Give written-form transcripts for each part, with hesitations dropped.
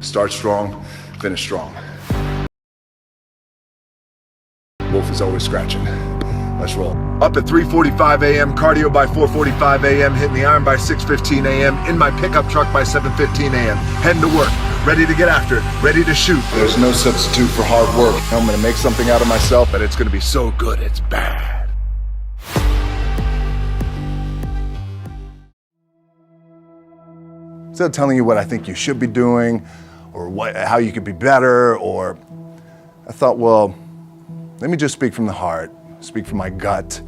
Start strong, finish strong. Wolf is always scratching. Let's roll. Up at 3:45 a.m., cardio by 4:45 a.m., hitting the iron by 6:15 a.m., in my pickup truck by 7:15 a.m., heading to work, ready to get after it, ready to shoot. There's no substitute for hard work. I'm gonna make something out of myself, and it's gonna be so good, it's bad. Instead of telling you what I think you should be doing, or how you could be better, or I thought, well, let me just speak from the heart, speak from my gut,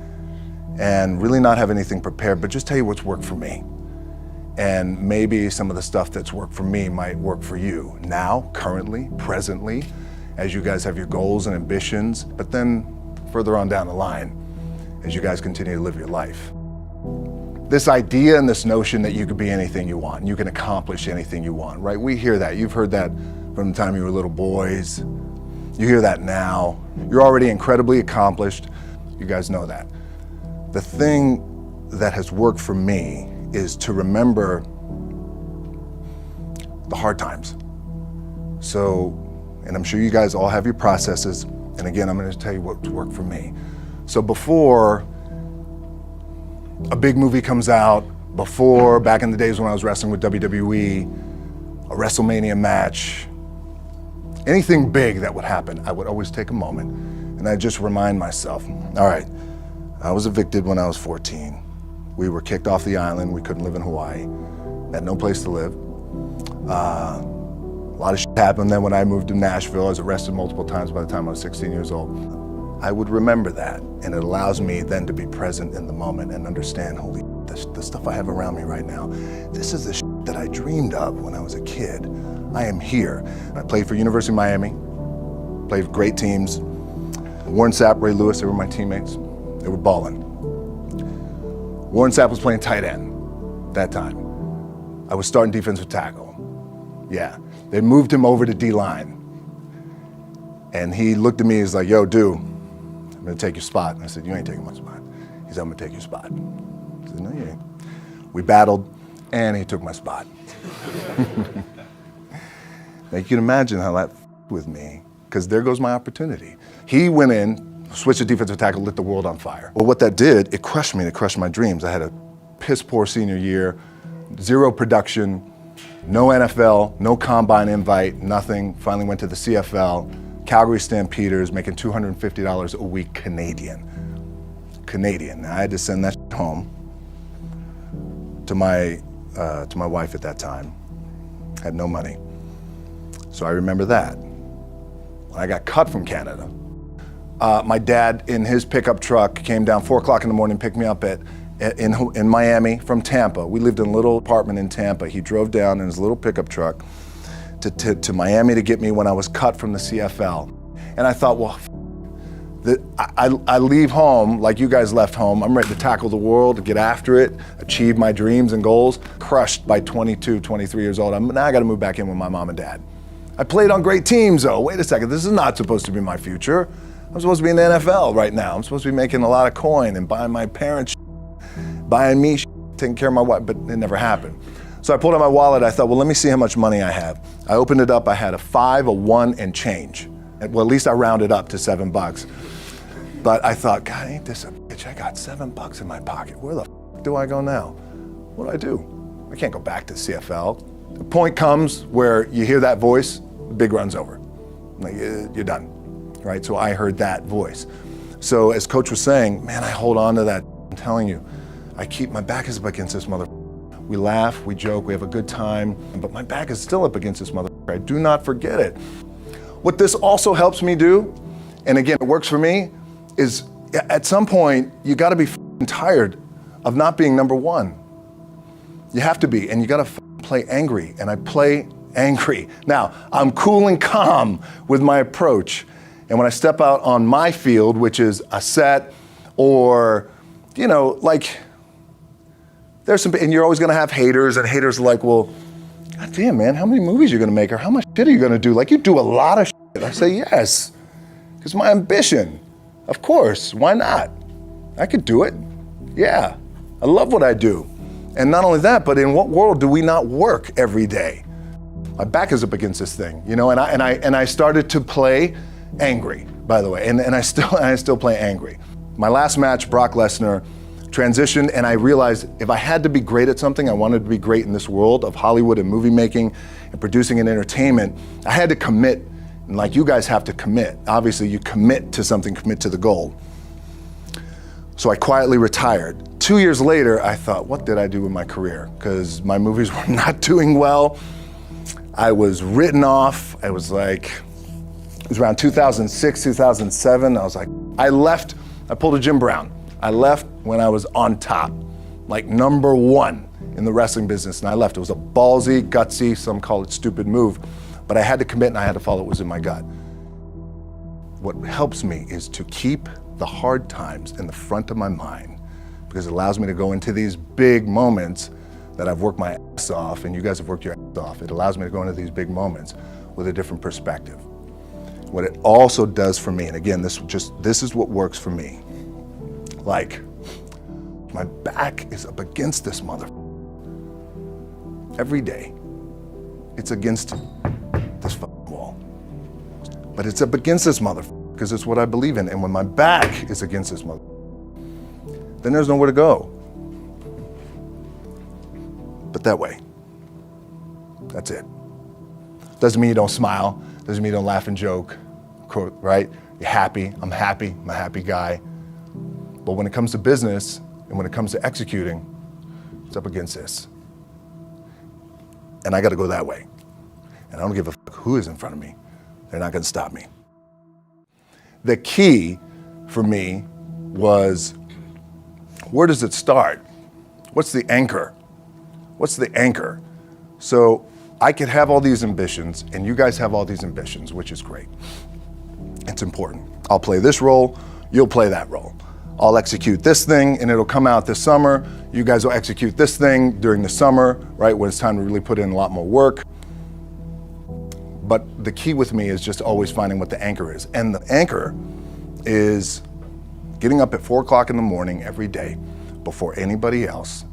and really not have anything prepared, but just tell you what's worked for me. And maybe some of the stuff that's worked for me might work for you now, currently, presently, as you guys have your goals and ambitions, but then further on down the line, as you guys continue to live your life. This idea and this notion that you could be anything you want, you can accomplish anything you want, right? We hear that. You've heard that from the time you were little boys. You hear that now. You're already incredibly accomplished. You guys know that. The thing that has worked for me is to remember the hard times. So, and I'm sure you guys all have your processes. And again, I'm gonna tell you what's worked for me. So before a big movie comes out, before, back in the days when I was wrestling with WWE, a WrestleMania match, anything big that would happen, I would always take a moment and I'd just remind myself, all right, I was evicted when I was 14. We were kicked off the island. We couldn't live in Hawaii. Had no place to live. A lot of shit happened then when I moved to Nashville. I was arrested multiple times by the time I was 16 years old. I would remember that, and it allows me then to be present in the moment and understand, holy shit, the stuff I have around me right now, this is the shit that I dreamed of when I was a kid. I am here. I played for University of Miami, played for great teams. Warren Sapp, Ray Lewis, they were my teammates. They were balling. Warren Sapp was playing tight end that time. I was starting defensive tackle. Yeah, they moved him over to D-line. And he looked at me, he's like, yo, dude, I'm gonna take your spot. And I said, you ain't taking my spot. He said, I'm gonna take your spot. I said, no, you ain't. We battled, and he took my spot. Now you can imagine how that with me, because there goes my opportunity. He went in, switched to defensive tackle, lit the world on fire. Well, what that did, it crushed me, it crushed my dreams. I had a piss poor senior year, zero production, no NFL, no combine invite, nothing. Finally went to the CFL. Calgary Stampeders, making $250 a week Canadian. Now, I had to send that home to my wife at that time. Had no money. So I remember that. When I got cut from Canada, my dad in his pickup truck came down 4 o'clock in the morning, picked me up in Miami from Tampa. We lived in a little apartment in Tampa. He drove down in his little pickup truck to Miami to get me when I was cut from the CFL. And I thought, well, I leave home like you guys left home. I'm ready to tackle the world, to get after it, achieve my dreams and goals. Crushed by 22, 23 years old. Now I gotta move back in with my mom and dad. I played on great teams though. Wait a second, this is not supposed to be my future. I'm supposed to be in the NFL right now. I'm supposed to be making a lot of coin and buying my parents, buying me, taking care of my wife, but it never happened. So I pulled out my wallet, I thought, well, let me see how much money I have. I opened it up, I had a 5, a 1, and change. Well, at least I rounded up to $7. But I thought, God, ain't this a bitch? I got $7 in my pocket. Where the f do I go now? What do I do? I can't go back to CFL. The point comes where you hear that voice, the big run's over. Like, you're done, right? So I heard that voice. So as Coach was saying, man, I hold on to that. I'm telling you, I keep my back is up against this mother. We laugh, we joke, we have a good time, but my back is still up against this mother. I do not forget it. What this also helps me do, and again, it works for me, is at some point, you gotta be tired of not being number one. You have to be, and you gotta play angry, and I play angry. Now, I'm cool and calm with my approach, and when I step out on my field, which is a set, or, you know, like, there's some, and you're always gonna have haters, and haters are like, well, God damn, man, how many movies are you gonna make, or how much shit are you gonna do? Like, you do a lot of shit. I say, yes, it's my ambition. Of course, why not? I could do it. Yeah, I love what I do. And not only that, but in what world do we not work every day? my back is up against this thing, you know, and I started to play angry, by the way, and I still play angry. My last match, Brock Lesnar, transitioned, and I realized if I had to be great at something, I wanted to be great in this world of Hollywood and movie making and producing and entertainment, I had to commit, and like you guys have to commit. Obviously, you commit to something, commit to the goal. So I quietly retired. 2 years later, I thought, what did I do with my career? Because my movies were not doing well. I was written off. I was like, it was around 2006, 2007. I was like, I left, I pulled a Jim Brown. I left when I was on top, like #1 in the wrestling business, and I left. It was a ballsy, gutsy, some call it stupid move, but I had to commit and I had to follow what was in my gut. What helps me is to keep the hard times in the front of my mind, because it allows me to go into these big moments that I've worked my ass off, and you guys have worked your ass off. It allows me to go into these big moments with a different perspective. What it also does for me, and again, this is what works for me. Like, my back is up against this mother. Every day, it's against this wall. But it's up against this mother, because it's what I believe in. And when my back is against this mother, then there's nowhere to go. But that way. That's it. Doesn't mean you don't smile. Doesn't mean you don't laugh and joke, right? You're happy. I'm a happy guy. But when it comes to business and when it comes to executing, it's up against this. And I got to go that way. And I don't give a fuck who is in front of me. They're not going to stop me. The key for me was, where does it start? What's the anchor? What's the anchor? So I could have all these ambitions, and you guys have all these ambitions, which is great. It's important. I'll play this role, you'll play that role. I'll execute this thing and it'll come out this summer. You guys will execute this thing during the summer, right, when it's time to really put in a lot more work. But the key with me is just always finding what the anchor is. And the anchor is getting up at 4 o'clock in the morning every day before anybody else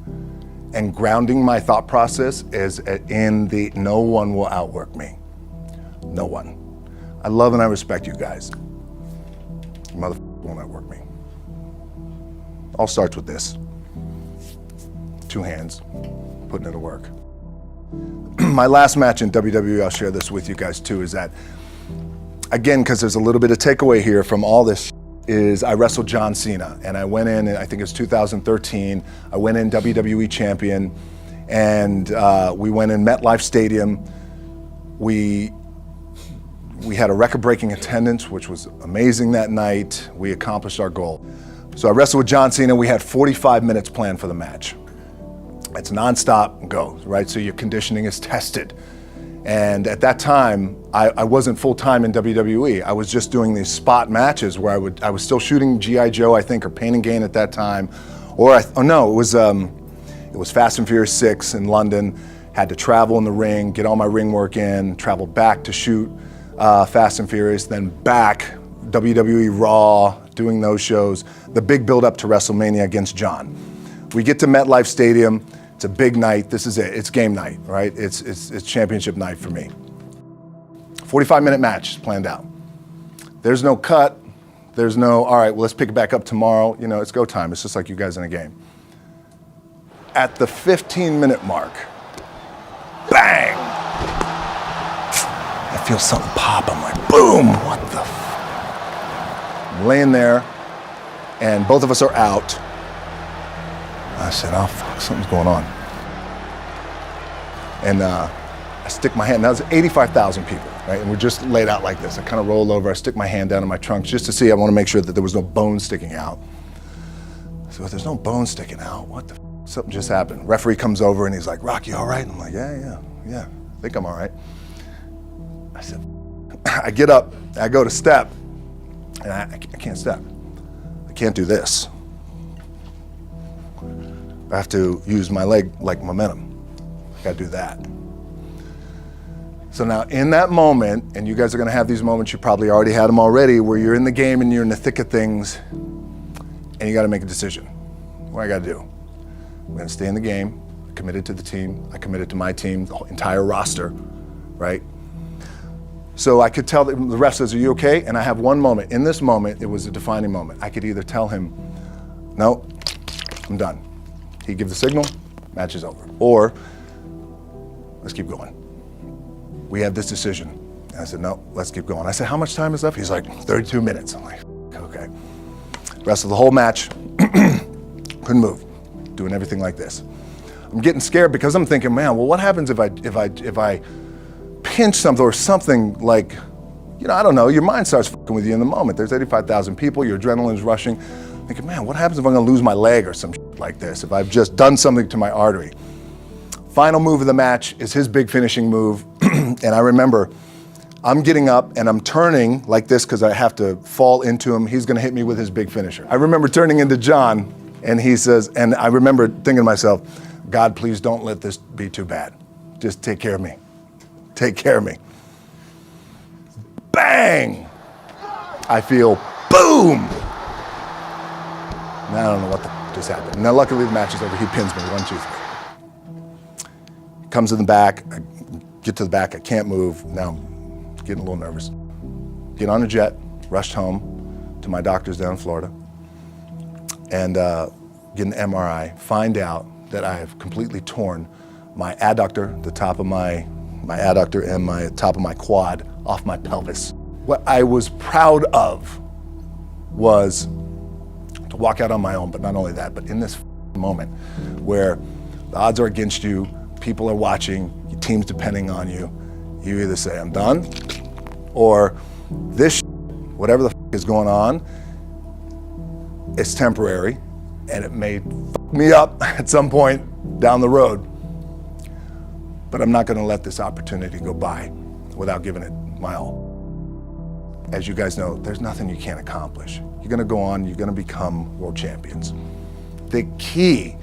and grounding my thought process is in the no one will outwork me. No one. I love and I respect you guys. Motherfucker won't outwork me. All starts with this. 2 hands, putting it to work. My last match in WWE, I'll share this with you guys too, is that, again, because there's a little bit of takeaway here from all this, is I wrestled John Cena, and I went in, I think it was 2013, I went in WWE champion, and we went in MetLife Stadium. We had a record-breaking attendance, which was amazing that night. We accomplished our goal. So I wrestled with John Cena. We had 45 minutes planned for the match. It's nonstop go, right? So your conditioning is tested. And at that time, I wasn't full-time in WWE. I was just doing these spot matches where I was still shooting G.I. Joe, I think, or Pain and Gain at that time. It was Fast and Furious 6 in London. Had to travel in the ring, get all my ring work in, travel back to shoot Fast and Furious, then back, WWE Raw, doing those shows, the big build up to WrestleMania against John. We get to MetLife Stadium, it's a big night, this is it, it's game night, right? It's championship night for me. 45-minute match planned out. There's no cut, there's no, all right, well, let's pick it back up tomorrow, you know, it's go time, it's just like you guys in a game. At the 15-minute mark, bang! I feel something pop, I'm like, boom, what the f? I'm laying there, and both of us are out. I said, oh fuck, something's going on. And I stick my hand, now there's 85,000 people, right? And we're just laid out like this. I kind of roll over, I stick my hand down in my trunk just to see, I want to make sure that there was no bone sticking out. So if there's no bone sticking out, what the f? Something just happened. Referee comes over and he's like, Rock, you all right? And I'm like, yeah, I think I'm all right. I said, I get up, I go to step, and I can't step. I can't do this. I have to use my leg like momentum. I gotta do that. So now in that moment, and you guys are gonna have these moments, you probably already had them already, where you're in the game and you're in the thick of things, and you gotta make a decision. What I gotta do? I'm gonna stay in the game, I committed to the team, I committed to my team, the whole entire roster, right? So I could tell the ref says, "Are you okay?" And I have one moment. In this moment, it was a defining moment. I could either tell him, "No, I'm done." He'd give the signal, match is over. Or, "Let's keep going. We have this decision." And I said, "No, let's keep going." I said, "How much time is left?" He's like, 32 minutes. I'm like, okay. Rest of the whole match, couldn't move, doing everything like this. I'm getting scared because I'm thinking, man, well, what happens if I pinch something or something like, I don't know, your mind starts fucking with you in the moment. There's 85,000 people, your adrenaline's rushing. Thinking, man, what happens if I'm gonna lose my leg or some shit like this, if I've just done something to my artery? Final move of the match is his big finishing move. And I remember I'm getting up and I'm turning like this because I have to fall into him. He's gonna hit me with his big finisher. I remember turning into John and he says, and I remember thinking to myself, God, please don't let this be too bad. Just take care of me. Take care of me. Bang! I feel boom! Now I don't know what just happened. Now luckily the match is over. He pins me, 1, 2, 3. Comes in the back, I get to the back, I can't move. Now I'm getting a little nervous. Get on a jet, rushed home to my doctor's down in Florida, and get an MRI, find out that I have completely torn my adductor, the top of my adductor and my top of my quad off my pelvis. What I was proud of was to walk out on my own, but not only that, but in this moment where the odds are against you, people are watching, your team's depending on you, you either say, I'm done, or this whatever the is going on, it's temporary, and it may fuck me up at some point down the road. But I'm not gonna let this opportunity go by without giving it my all. As you guys know, there's nothing you can't accomplish. You're gonna go on, you're gonna become world champions. The key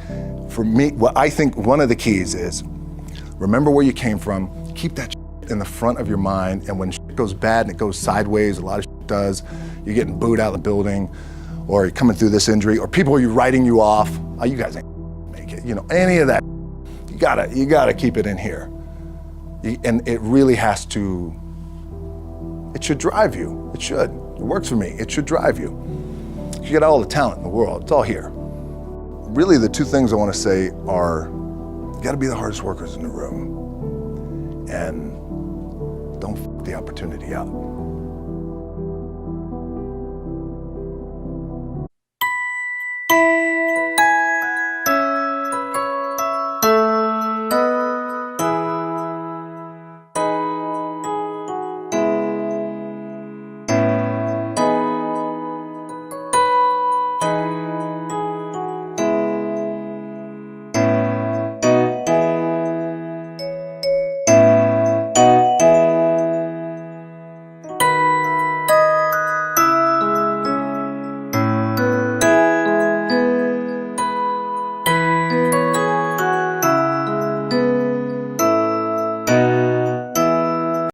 for me, what I think one of the keys is, remember where you came from, keep that in the front of your mind, and when shit goes bad and it goes sideways, a lot of shit does, you're getting booed out of the building, or you're coming through this injury, or people are writing you off, oh, you guys ain't make it, any of that. You gotta keep it in here. And it really has to, it should drive you. It should. It works for me. It should drive you. You got all the talent in the world. It's all here. Really, the two things I want to say are, you gotta be the hardest workers in the room. And don't f the opportunity up.